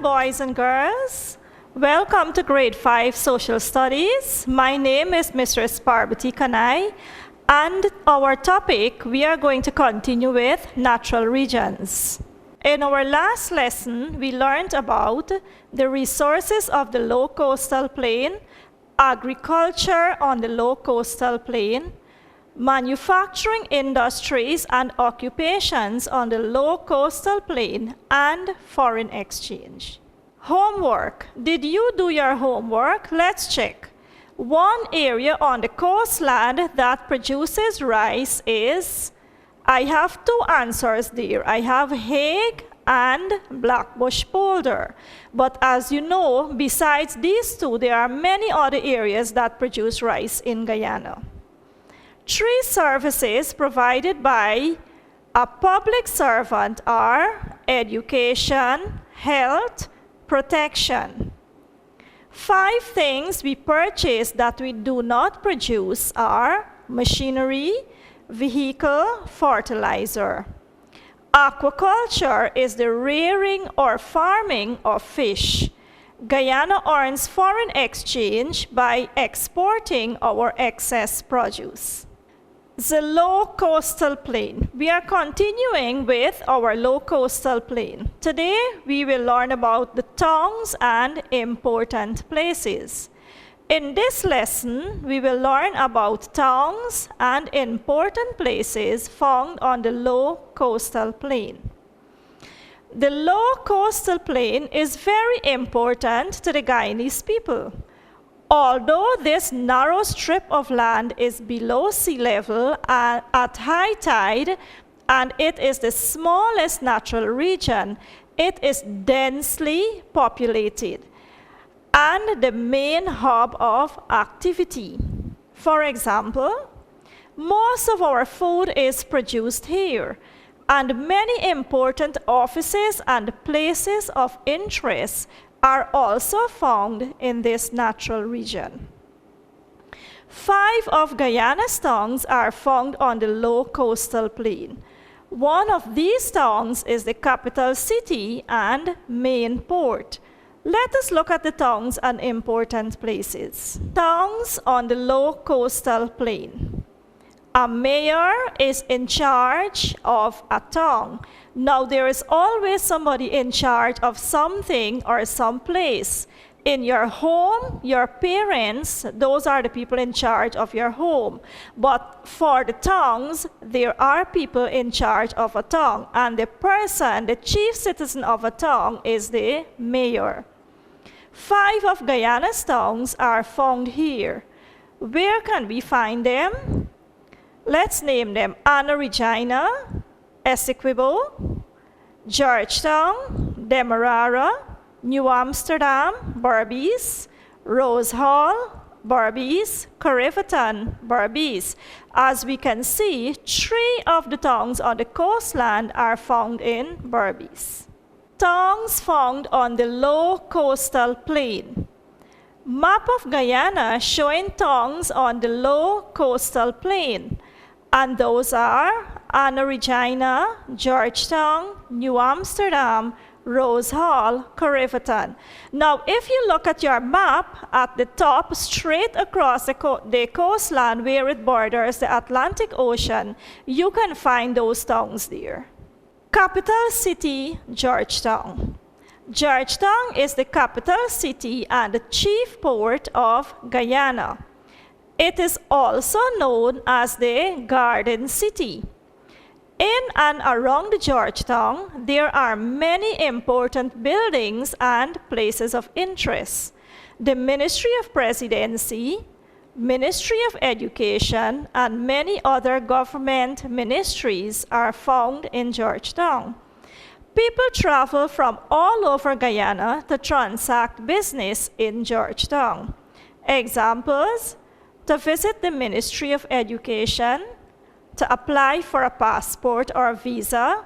boys and girls. Welcome to Grade 5 Social Studies. My name is Mrs. Parvati Kanai, and our topic, we are going to continue with natural regions. In our last lesson, we learned about the resources of the low coastal plain, agriculture on the low coastal plain, manufacturing industries and occupations on the low coastal plain, and foreign exchange. Homework. Did you do your homework? Let's check. One area on the coastland that produces rice is, I have two answers there. I have Hague and Blackbush Polder. But as you know, besides these two, there are many other areas that produce rice in Guyana. Three services provided by a public servant are education, health, protection. 5 things we purchase that we do not produce are machinery, vehicle, fertilizer. Aquaculture is the rearing or farming of fish. Guyana earns foreign exchange by exporting our excess produce. The low coastal plain. We are continuing with our low coastal plain. Today, we will learn about the towns and important places. In this lesson, we will learn about towns and important places found on the low coastal plain. The low coastal plain is very important to the Guyanese people. Although this narrow strip of land is below sea level at high tide, and it is the smallest natural region, it is densely populated and the main hub of activity. For example, most of our food is produced here, and many important offices and places of interest are also found in this natural region. 5 of Guyana's towns are found on the low coastal plain. One of these towns is the capital city and main port. Let us look at the towns and important places. Towns on the low coastal plain. A mayor is in charge of a town. Now, there is always somebody in charge of something or some place. In your home, your parents, those are the people in charge of your home. But for the towns, there are people in charge of a town. And the person, the chief citizen of a town, is the mayor. 5 of Guyana's towns are found here. Where can we find them? Let's name them: Anna Regina, Essequibo, Georgetown, Demerara, New Amsterdam, Berbice, Rose Hall, Berbice, Corriverton, Berbice. As we can see, 3 of the towns on the coastland are found in Berbice. Towns found on the low coastal plain. Map of Guyana showing towns on the low coastal plain. And those are Anna Regina, Georgetown, New Amsterdam, Rose Hall, Corriverton. Now, if you look at your map at the top, straight across the coastland where it borders the Atlantic Ocean, you can find those towns there. Capital city, Georgetown. Georgetown is the capital city and the chief port of Guyana. It is also known as the Garden City. In and around Georgetown, there are many important buildings and places of interest. The Ministry of Presidency, Ministry of Education, and many other government ministries are found in Georgetown. People travel from all over Guyana to transact business in Georgetown. Examples: to visit the Ministry of Education, to apply for a passport or visa,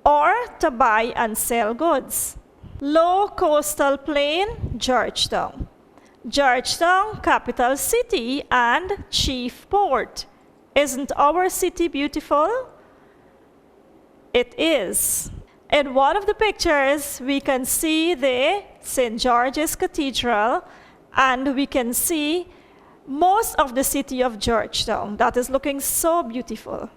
or to buy and sell goods. Low coastal plain, Georgetown. Georgetown, capital city and chief port. Isn't our city beautiful? It is. In one of the pictures, we can see the St. George's Cathedral, and we can see most of the city of Georgetown. That is looking so beautiful.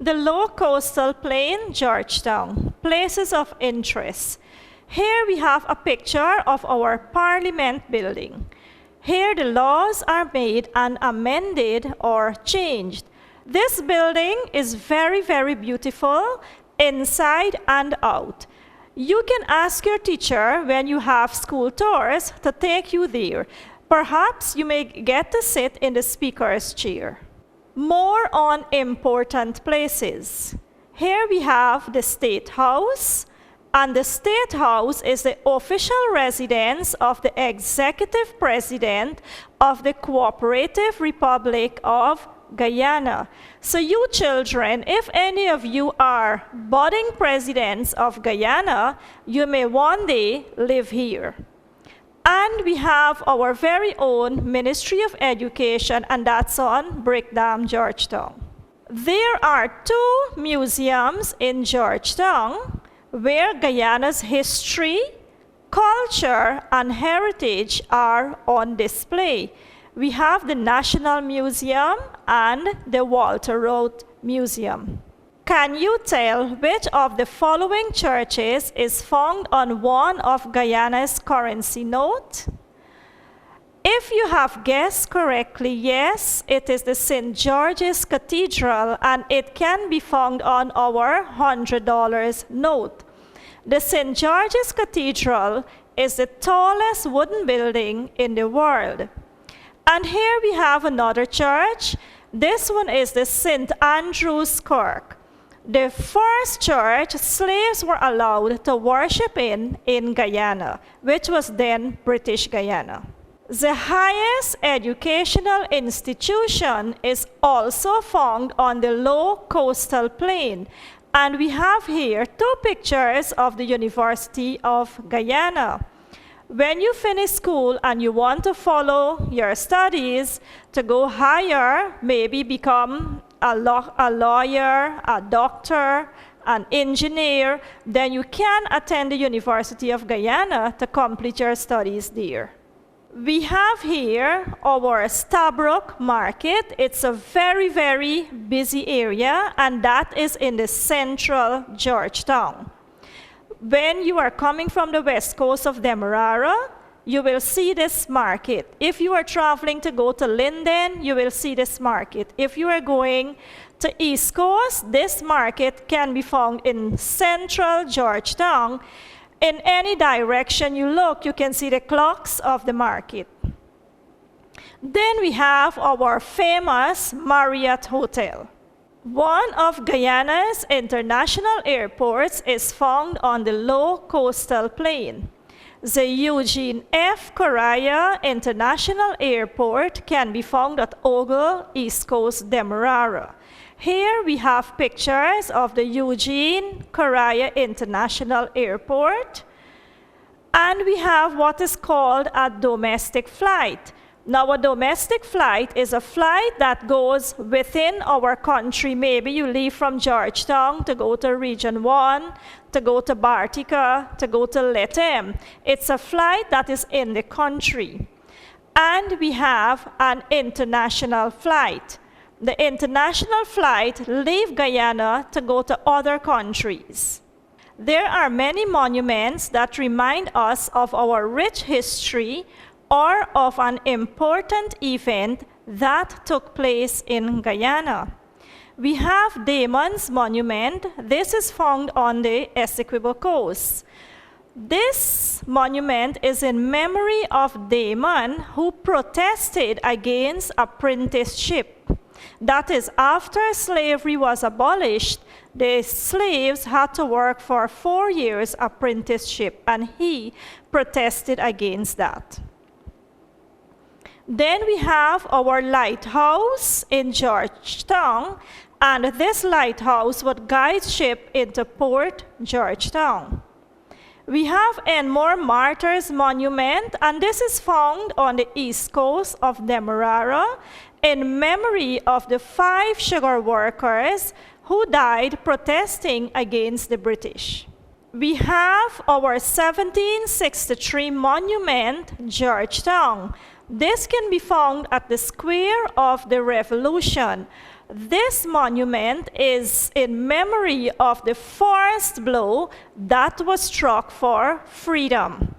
The low coastal plain, Georgetown, places of interest. Here we have a picture of our Parliament building. Here the laws are made and amended or changed. This building is very, very beautiful inside and out. You can ask your teacher when you have school tours to take you there. Perhaps you may get to sit in the speaker's chair. More on important places. Here we have the State House, and the State House is the official residence of the Executive President of the Cooperative Republic of Guyana. So you children, if any of you are budding presidents of Guyana, you may one day live here. And we have our very own Ministry of Education, and that's on Brickdam, Georgetown. There are 2 museums in Georgetown where Guyana's history, culture, and heritage are on display. We have the National Museum and the Walter Roth Museum. Can you tell which of the following churches is found on one of Guyana's currency note? If you have guessed correctly, yes, it is the St. George's Cathedral, and it can be found on our $100 note. The St. George's Cathedral is the tallest wooden building in the world. And here we have another church. This one is the St. Andrew's Kirk. The first church slaves were allowed to worship in Guyana, which was then British Guyana. The highest educational institution is also found on the low coastal plain. And we have here 2 pictures of the University of Guyana. When you finish school and you want to follow your studies to go higher, maybe become a lawyer, a doctor, an engineer, then you can attend the University of Guyana to complete your studies there. We have here our Stabroek Market. It's a very, very busy area, and that is in the central Georgetown. When you are coming from the west coast of Demerara, you will see this market. If you are traveling to go to Linden, you will see this market. If you are going to East Coast, this market can be found in central Georgetown. In any direction you look, you can see the clocks of the market. Then we have our famous Marriott Hotel. One of Guyana's international airports is found on the low coastal plain. The Eugene F. Correa International Airport can be found at Ogle, East Coast, Demerara. Here we have pictures of the Eugene Correa International Airport, and we have what is called a domestic flight. Now, a domestic flight is a flight that goes within our country. Maybe you leave from Georgetown to go to Region 1, to go to Bartica, to go to Lethem. It's a flight that is in the country. And we have an international flight. The international flight leaves Guyana to go to other countries. There are many monuments that remind us of our rich history or of an important event that took place in Guyana. We have Damon's Monument. This is found on the Essequibo Coast. This monument is in memory of Damon, who protested against apprenticeship. That is, after slavery was abolished, the slaves had to work for 4 years apprenticeship, and he protested against that. Then we have our lighthouse in Georgetown, and this lighthouse would guide ship into Port Georgetown. We have Enmore Martyrs Monument, and this is found on the east coast of Demerara in memory of the 5 sugar workers who died protesting against the British. we have our 1763 monument, Georgetown. This can be found at the Square of the Revolution. This monument is in memory of the first blow that was struck for freedom.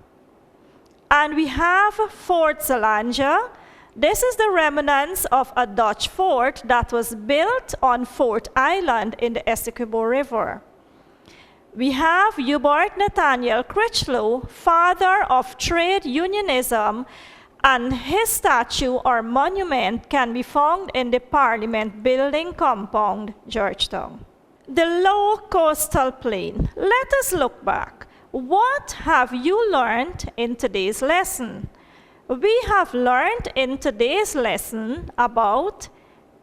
And we have Fort Zalanja. This is the remnants of a Dutch fort that was built on Fort Island in the Essequibo River. We have Hubert Nathaniel Critchlow, father of trade unionism, and his statue or monument can be found in the Parliament Building compound, Georgetown. The low coastal plain. Let us look back. What have you learned in today's lesson? We have learned in today's lesson about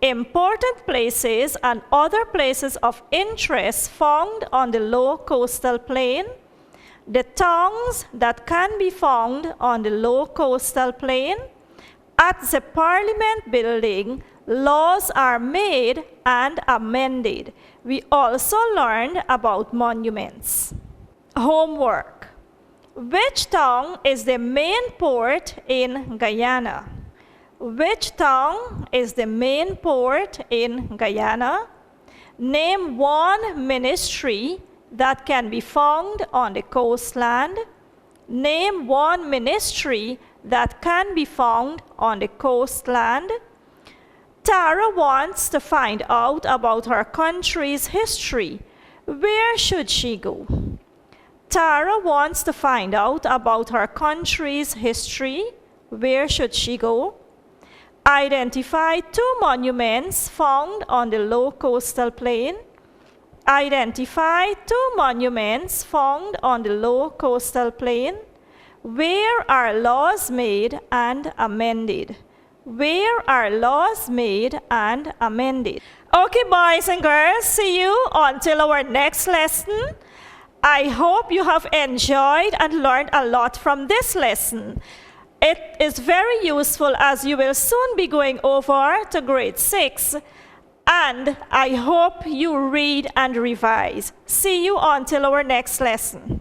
important places and other places of interest found on the low coastal plain, the towns that can be found on the low coastal plain. At the Parliament Building, laws are made and amended. We also learned about monuments. Homework. Which town is the main port in Guyana? Which town is the main port in Guyana? Name one ministry that can be found on the coastland. Name one ministry that can be found on the coastland. Tara wants to find out about her country's history. Where should she go? Tara wants to find out about her country's history. Where should she go? Identify two monuments found on the low coastal plain. Identify two monuments found on the low coastal plain. Where are laws made and amended? Where are laws made and amended? Okay, boys and girls, see you until our next lesson. I hope you have enjoyed and learned a lot from this lesson. It is very useful as you will soon be going over to grade 6, and I hope you read and revise. See you until our next lesson.